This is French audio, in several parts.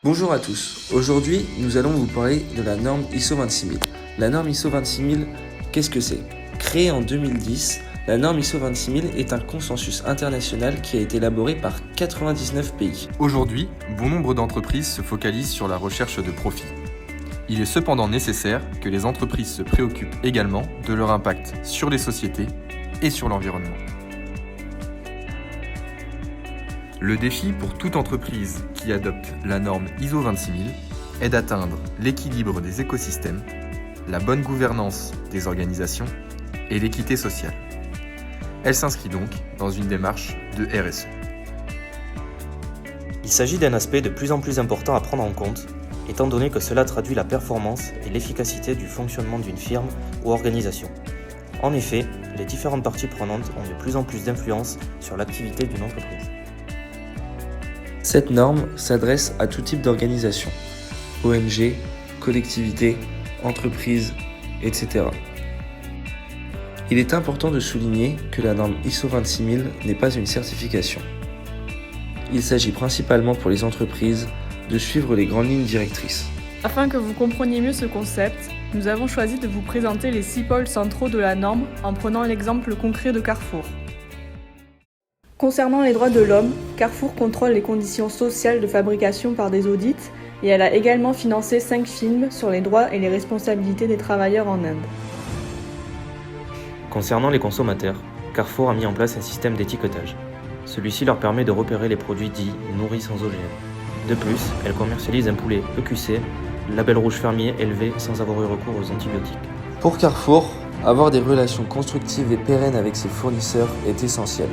Bonjour à tous, aujourd'hui nous allons vous parler de la norme ISO 26000. La norme ISO 26000, qu'est-ce que c'est ? Créée en 2010, la norme ISO 26000 est un consensus international qui a été élaboré par 99 pays. Aujourd'hui, bon nombre d'entreprises se focalisent sur la recherche de profit. Il est cependant nécessaire que les entreprises se préoccupent également de leur impact sur les sociétés et sur l'environnement. Le défi pour toute entreprise qui adopte la norme ISO 26000 est d'atteindre l'équilibre des écosystèmes, la bonne gouvernance des organisations et l'équité sociale. Elle s'inscrit donc dans une démarche de RSE. Il s'agit d'un aspect de plus en plus important à prendre en compte, étant donné que cela traduit la performance et l'efficacité du fonctionnement d'une firme ou organisation. En effet, les différentes parties prenantes ont de plus en plus d'influence sur l'activité d'une entreprise. Cette norme s'adresse à tout type d'organisation, ONG, collectivités, entreprises, etc. Il est important de souligner que la norme ISO 26000 n'est pas une certification. Il s'agit principalement pour les entreprises de suivre les grandes lignes directrices. Afin que vous compreniez mieux ce concept, nous avons choisi de vous présenter les 6 pôles centraux de la norme en prenant l'exemple concret de Carrefour. Concernant les droits de l'homme, Carrefour contrôle les conditions sociales de fabrication par des audits et elle a également financé 5 films sur les droits et les responsabilités des travailleurs en Inde. Concernant les consommateurs, Carrefour a mis en place un système d'étiquetage. Celui-ci leur permet de repérer les produits dits nourris sans OGM. De plus, elle commercialise un poulet EQC, label rouge fermier élevé sans avoir eu recours aux antibiotiques. Pour Carrefour, avoir des relations constructives et pérennes avec ses fournisseurs est essentiel.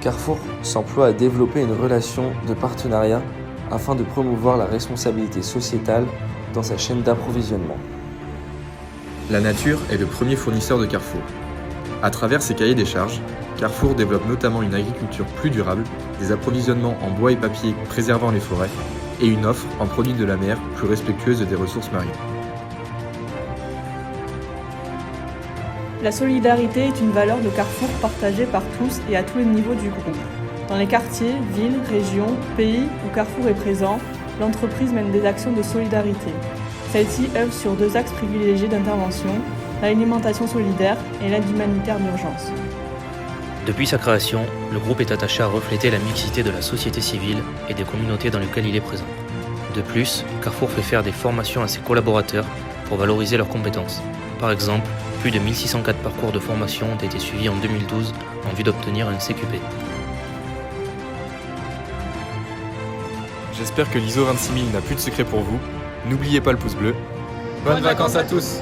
Carrefour s'emploie à développer une relation de partenariat afin de promouvoir la responsabilité sociétale dans sa chaîne d'approvisionnement. La nature est le premier fournisseur de Carrefour. À travers ses cahiers des charges, Carrefour développe notamment une agriculture plus durable, des approvisionnements en bois et papier préservant les forêts et une offre en produits de la mer plus respectueuse des ressources marines. La solidarité est une valeur de Carrefour partagée par tous et à tous les niveaux du groupe. Dans les quartiers, villes, régions, pays où Carrefour est présent, l'entreprise mène des actions de solidarité. Celles-ci œuvrent sur 2 axes privilégiés d'intervention, l'alimentation solidaire et l'aide humanitaire d'urgence. Depuis sa création, le groupe est attaché à refléter la mixité de la société civile et des communautés dans lesquelles il est présent. De plus, Carrefour fait faire des formations à ses collaborateurs pour valoriser leurs compétences. Par exemple, plus de 1604 parcours de formation ont été suivis en 2012 en vue d'obtenir un CQP. J'espère que l'ISO 26000 n'a plus de secret pour vous. N'oubliez pas le pouce bleu. Bonnes vacances à tous!